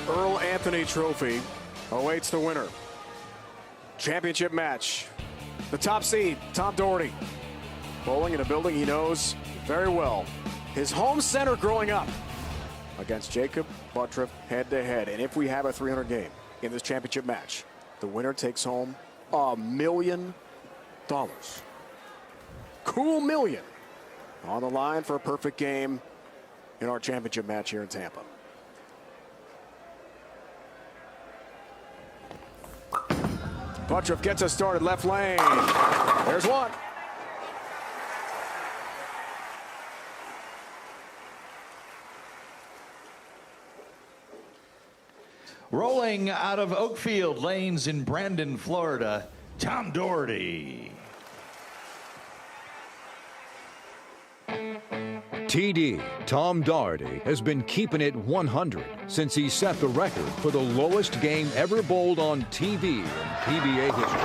Earl Anthony Trophy awaits the winner. Championship match. The top seed, Tom Doherty, bowling in a building he knows very well. His home center growing up against Jakob Butturff head-to-head. And if we have a 300 game in this championship match, the winner takes home $1 million. Cool million on the line for a perfect game in our championship match here in Tampa. Butturff gets us started left lane. There's one. Rolling out of Oakfield Lanes in Brandon, Florida, Tom Doherty. TD, Tom Doherty, has been keeping it 100 since he set the record for the lowest game ever bowled on TV in PBA history.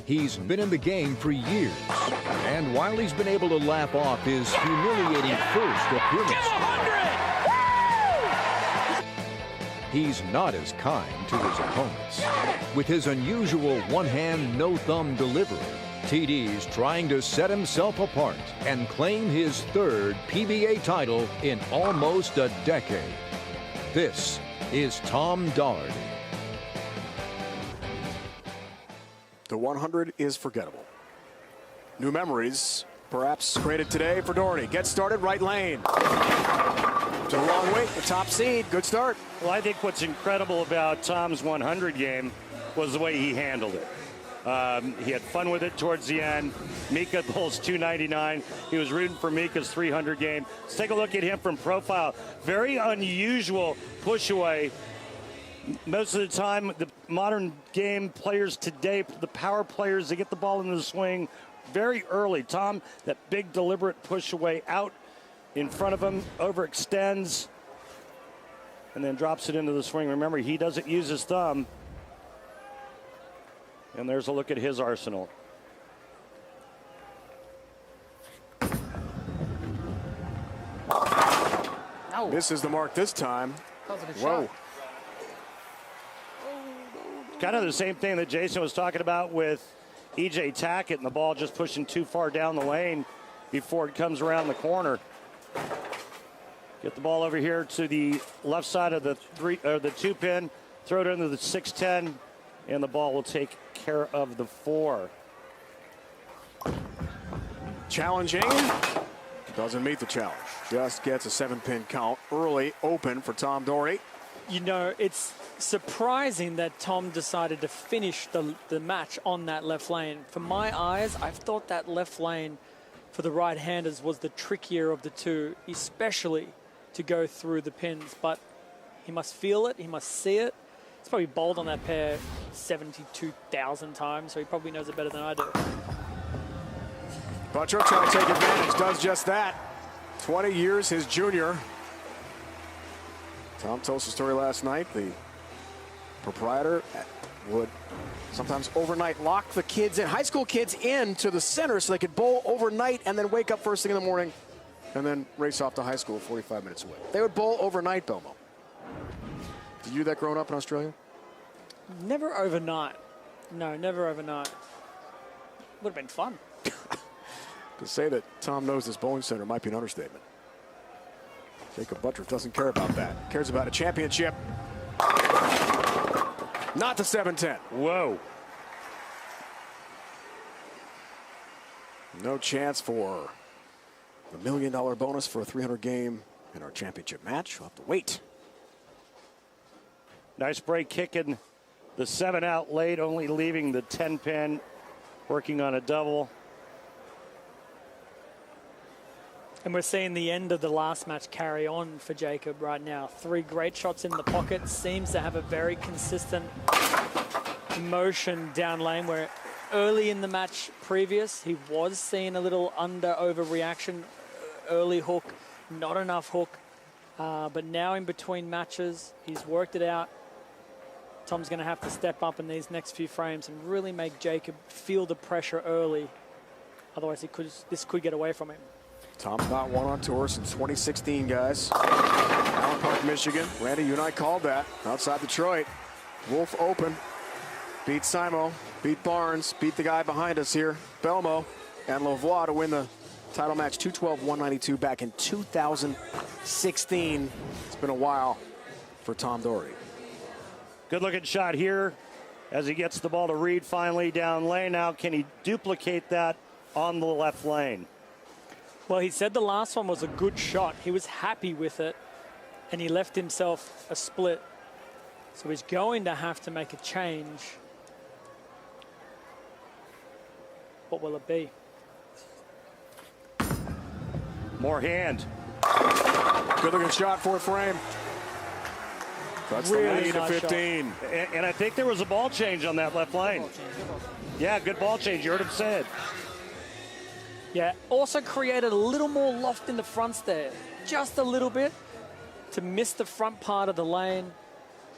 He's been in the game for years, and while he's been able to laugh off his humiliating first appearance, he's not as kind to his opponents. With his unusual one-hand, no-thumb delivery, TD's trying to set himself apart and claim his third PBA title in almost a decade. This is Tom Doherty. The 100 is forgettable. New memories, perhaps created today for Doherty. Gets started right lane. It's a long wait, the top seed. Good start. Well, I think what's incredible about Tom's 100 game was the way he handled it. He had fun with it towards the end. Mika bowls 299. He was rooting for Mika's 300 game. Let's take a look at him from profile. Very unusual push away. Most of the time, the modern game players today, the power players, they get the ball into the swing very early. Tom, that big deliberate push away out in front of him, overextends, and then drops it into the swing. Remember, he doesn't use his thumb. And there's a look at his arsenal. No. Misses the mark this time. Whoa. Kind of the same thing that Jason was talking about with E.J. Tackett and the ball just pushing too far down the lane before it comes around the corner. Get the ball over here to the left side of the two pin, throw it into the 610, and the ball will take care of the 4. Challenging. Doesn't meet the challenge. Just gets a 7-pin count early open for Tom Doherty. You know, it's surprising that Tom decided to finish the match on that left lane. For my eyes, I've thought that left lane for the right-handers was the trickier of the two, especially to go through the pins. But he must feel it. He must see it. He's probably bowled on that pair 72,000 times, so he probably knows it better than I do. Butturff trying to take advantage, does just that. 20 years his junior. Tom told us the story last night. The proprietor would sometimes overnight lock the kids in, high school kids in to the center so they could bowl overnight and then wake up first thing in the morning and then race off to high school 45 minutes away. They would bowl overnight, Belmo. Did you do that growing up in Australia? Never overnight. No, never overnight. Would have been fun. To say that Tom knows this bowling center might be an understatement. Jakob Butturff doesn't care about that. Cares about a championship. Not the 710. Whoa. No chance for the $1 million bonus for a 300 game in our championship match. We'll have to wait. Nice break kicking the 7 out late, only leaving the 10 pin, working on a double. And we're seeing the end of the last match carry on for Jakob right now. 3 great shots in the pocket. Seems to have a very consistent motion down lane, where early in the match previous, he was seeing a little overreaction. Early hook, not enough hook. But now in between matches, he's worked it out. Tom's going to have to step up in these next few frames and really make Jakob feel the pressure early. Otherwise, this could get away from him. Tom's not won on tour since 2016, guys. Allen Park, Michigan. Randy, you and I called that. Outside Detroit. Wolf open. Beat Simo. Beat Barnes. Beat the guy behind us here, Belmo. And Lavoie to win the title match 212-192 back in 2016. It's been a while for Tom Doherty. Good looking shot here as he gets the ball to Reed finally down lane. Now, can he duplicate that on the left lane? Well, he said the last one was a good shot. He was happy with it, and he left himself a split. So he's going to have to make a change. What will it be? More hand. Good looking shot, fourth frame. That's Really the lead nice to 15. And I think there was a ball change on that left lane. Yeah, good ball change. You heard him say it. Yeah, also created a little more loft in the fronts there. Just a little bit to miss the front part of the lane,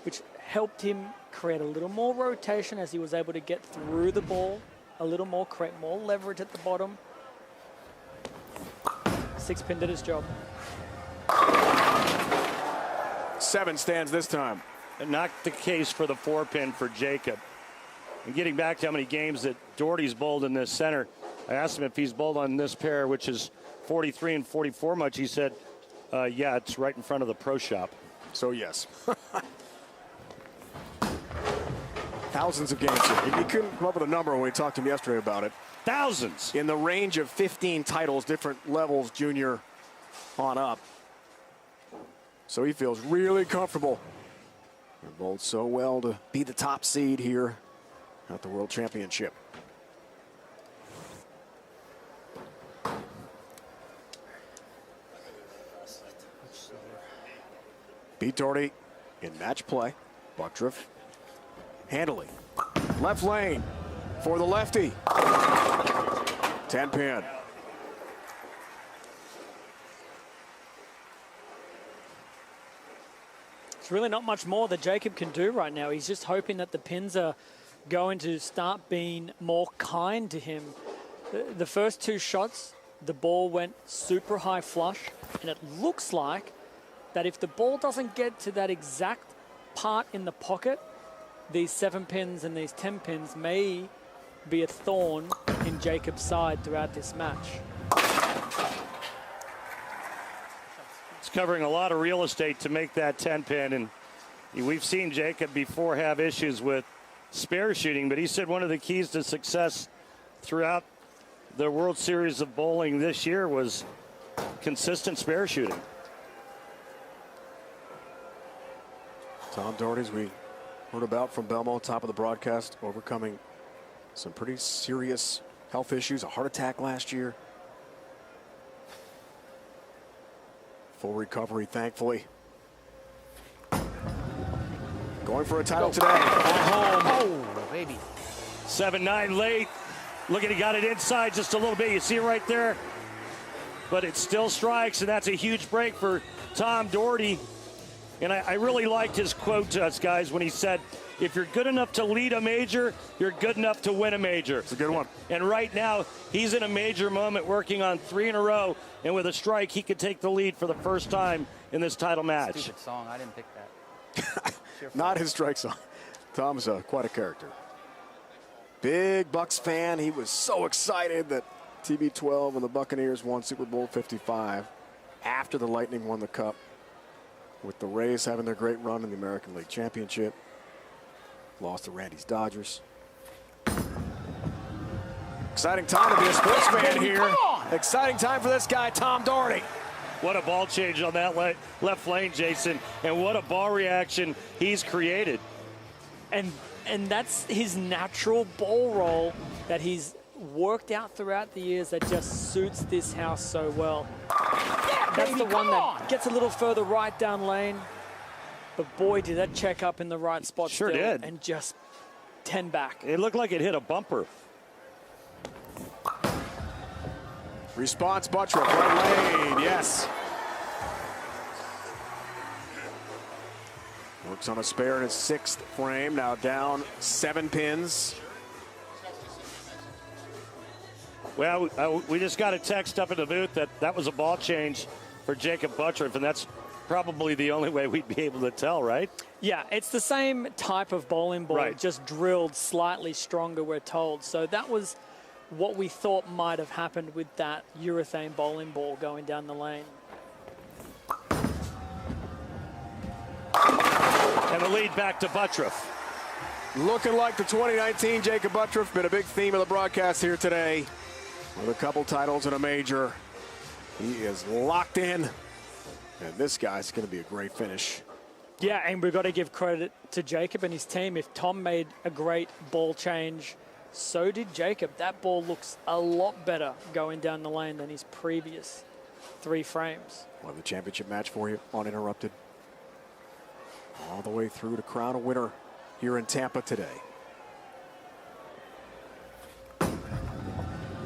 which helped him create a little more rotation as he was able to get through the ball a little more, create more leverage at the bottom. 6-pin did his job. 7 stands this time. And not the case for the 4-pin for Jakob. And getting back to how many games that Doherty's bowled in this center, I asked him if he's bowled on this pair, which is 43 and 44 much. He said, yeah, it's right in front of the pro shop. So, yes. Thousands of games here. He couldn't come up with a number when we talked to him yesterday about it. Thousands. In the range of 15 titles, different levels, junior on up. So he feels really comfortable. He bowled so well to be the top seed here at the World Championship. Beat Doherty in match play. Butturff handily. Left lane for the lefty. 10-pin. It's really not much more that Jakob can do right now. He's just hoping that the pins are going to start being more kind to him. The first 2 shots, the ball went super high flush, and it looks like that if the ball doesn't get to that exact part in the pocket, these 7 pins and these 10 pins may be a thorn in Jakob's side throughout this match. It's covering a lot of real estate to make that 10-pin, and we've seen Jakob before have issues with spare shooting, but he said one of the keys to success throughout the World Series of Bowling this year was consistent spare shooting. Tom Doherty, as we heard about from Belmo, top of the broadcast, overcoming some pretty serious health issues, a heart attack last year. Full recovery, thankfully. Going for a title today at home. Oh, baby. 7-9 late. Look at, he got it inside just a little bit. You see it right there. But it still strikes, and that's a huge break for Tom Doherty. And I really liked his quote to us, guys, when he said, if you're good enough to lead a major, you're good enough to win a major. It's a good one. And right now, he's in a major moment, working on 3 in a row. And with a strike, he could take the lead for the first time in this title match. Stupid song. I didn't pick that. Not his strike zone. Tom's quite a character. Big Bucks fan. He was so excited that TB12 and the Buccaneers won Super Bowl 55 after the Lightning won the Cup, with the Rays having their great run in the American League Championship. Lost to Randy's Dodgers. Exciting time to be a sports fan here. Exciting time for this guy, Tom Doherty. What a ball change on that left lane, Jason. And what a ball reaction he's created. And that's his natural ball roll that he's worked out throughout the years that just suits this house so well. That's the one that gets a little further right down lane. But boy, did that check up in the right spot. Sure still, did. And just 10 back. It looked like it hit a bumper. Response, Butturff, right lane, yes. Works on a spare in his 6th frame, now down 7 pins. Well, we just got a text up in the booth that was a ball change for Jakob Butturff, and that's probably the only way we'd be able to tell, right? Yeah, it's the same type of bowling ball, Right. just drilled slightly stronger, we're told. So that was what we thought might have happened with that urethane bowling ball going down the lane. And the lead back to Butturff. Looking like the 2019 Jakob Butturff, been a big theme of the broadcast here today. With a couple titles and a major. He is locked in. And this guy's going to be a great finish. Yeah, and we've got to give credit to Jakob and his team. If Tom made a great ball change, so did Jakob. That ball looks a lot better going down the lane than his previous 3 frames. We'll have the championship match for you, uninterrupted. All the way through to crown a winner here in Tampa today.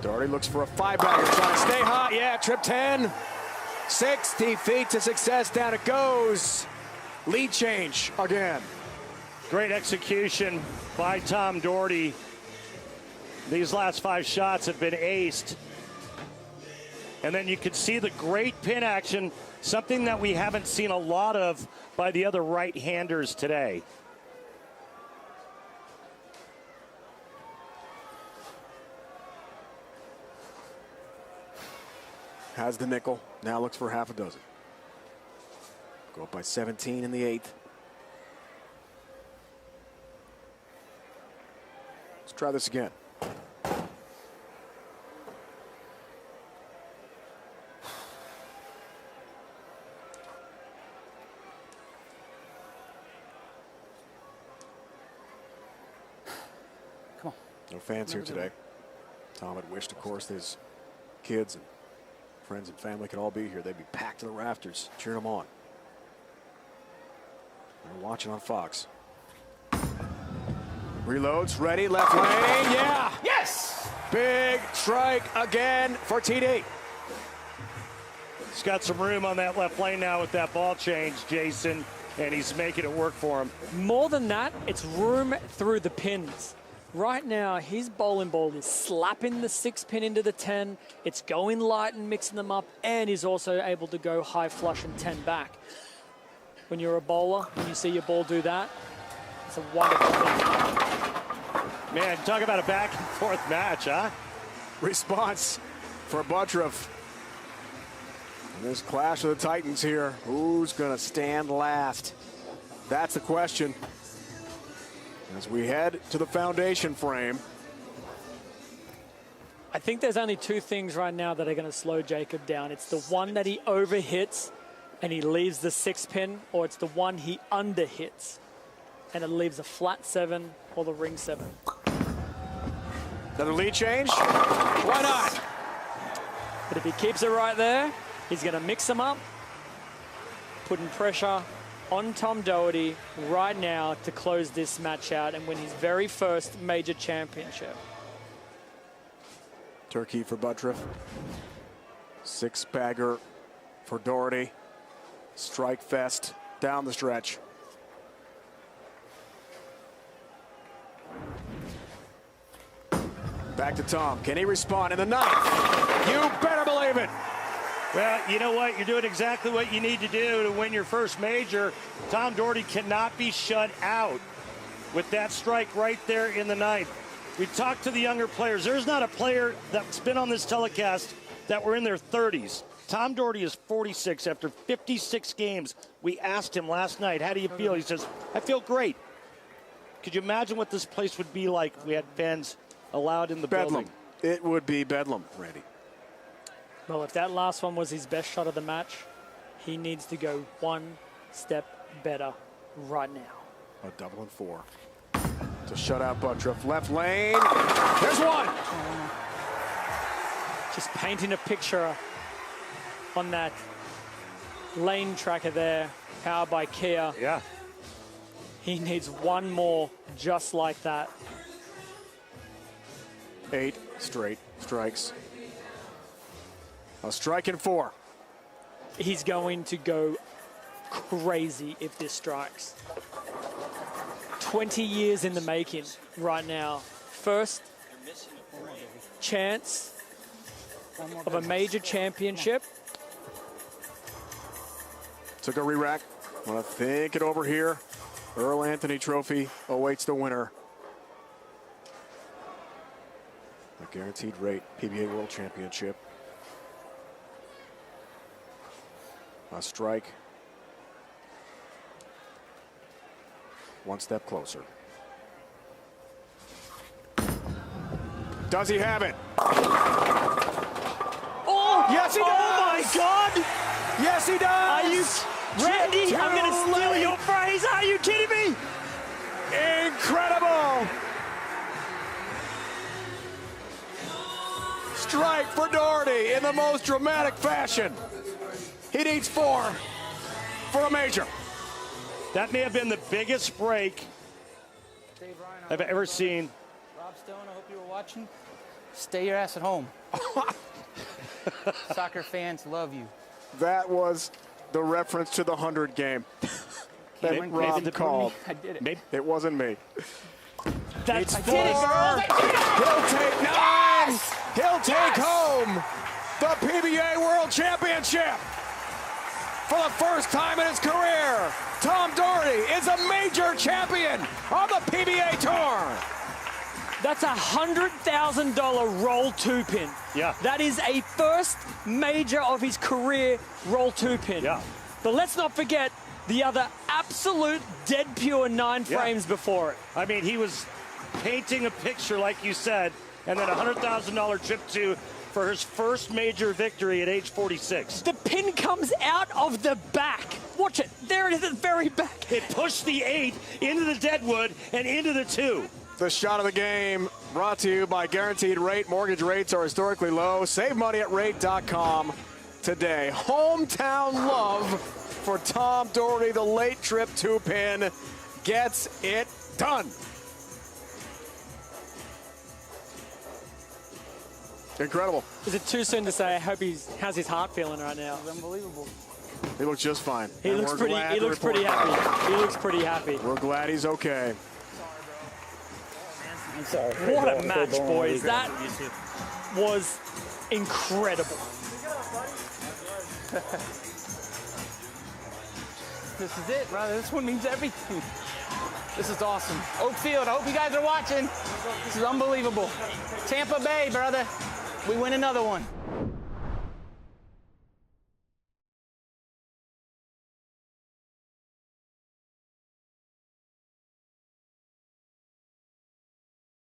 Doherty looks for a 5-bagger, trying to stay hot. Yeah, trip 10. 60 feet to success. Down it goes. Lead change again. Great execution by Tom Doherty. These last 5 shots have been aced. And then you could see the great pin action, something that we haven't seen a lot of by the other right-handers today. Has the nickel, now looks for half a dozen. Go up by 17 in the 8th. Let's try this again. Come on. No fans here today. Tom had wished, of course, his kids and friends and family could all be here. They'd be packed to the rafters, cheering them on. They're watching on Fox. Reloads, ready, left lane, yeah! Yes! Big strike again for TD. He's got some room on that left lane now with that ball change, Jason, and he's making it work for him. More than that, it's room through the pins. Right now, his bowling ball is slapping the 6-pin into the 10. It's going light and mixing them up, and he's also able to go high flush and 10 back. When you're a bowler, when you see your ball do that, it's a wonderful thing. Man, talk about a back and forth match, huh? Response for Butturff. And this clash of the Titans here. Who's going to stand last? That's the question. As we head to the foundation frame. I think there's only 2 things right now that are going to slow Jakob down. It's the one that he overhits and he leaves the 6-pin, or it's the one he underhits and it leaves a flat 7 or the ring 7. Another lead change? Why not? But if he keeps it right there, he's going to mix them up, putting pressure on Tom Doherty right now to close this match out and win his very first major championship. Turkey for Butturff. 6-bagger for Doherty. Strike fest down the stretch. Back to Tom. Can he respond in the 9th? You better believe it. Well, you know what? You're doing exactly what you need to do to win your first major. Tom Doherty cannot be shut out with that strike right there in the 9th. We talked to the younger players. There's not a player that's been on this telecast that were in their 30s. Tom Doherty is 46 after 56 games. We asked him last night, how do you feel? He says, I feel great. Could you imagine what this place would be like if we had fans allowed in the Bedlam. building? It would be bedlam, Randy. Well, if that last one was his best shot of the match, he needs to go one step better right now. A double and 4 to shut out Butturff. Left lane. There's one. Just painting a picture on that lane tracker there, powered by Kia. Yeah. He needs one more just like that. 8 straight strikes. A strike and 4. He's going to go crazy if this strikes. 20 years in the making right now. First chance of a major championship. Took a re-rack. Want to think it over here. Earl Anthony Trophy awaits the winner. The guaranteed rate PBA World Championship. A strike. One step closer. Does he have it? Oh, Yes, he does! Oh my God! Yes, he does! Are you, Randy? Too I'm going to steal late. your phrase. Are you kidding me? Incredible! Strike for Doherty in the most dramatic fashion. He needs 4 for a major. That may have been the biggest break Dave Ryan, I've ever seen. Rob Stone, I hope you were watching. Stay your ass at home. Soccer fans love you. That was the reference to the 100 game that Maybe Rob the- called. I did it. Maybe, It wasn't me. That's I did it, 4. girls. I did it. He'll take 9. He'll take home the PBA World Championship. For the first time in his career, Tom Doherty is a major champion on the PBA Tour. That's a $100,000 roll 2-pin. Yeah. That is a first major of his career roll 2-pin. Yeah. But let's not forget the other absolute dead pure 9 Yeah. frames before it. I mean, he was painting a picture, like you said, and then a $100,000 trip to for his first major victory at age 46. The pin comes out of the back. Watch it. There it is at the very back. It pushed the 8 into the deadwood and into the 2. The shot of the game brought to you by Guaranteed Rate. Mortgage rates are historically low. Save money at rate.com today. Hometown love for Tom Doherty. The late trip 2-pin gets it done. Incredible. Is it too soon to say? I hope how's his heart feeling right now? It's unbelievable. He looks just fine. He And looks we're pretty. glad He to looks pretty report back. happy. He looks pretty happy. We're glad he's okay. I'm sorry. What a match, boys! That was incredible. This is it, brother. This one means everything. This is awesome. Oakfield, I hope you guys are watching. This is unbelievable. Tampa Bay, brother. We win another one.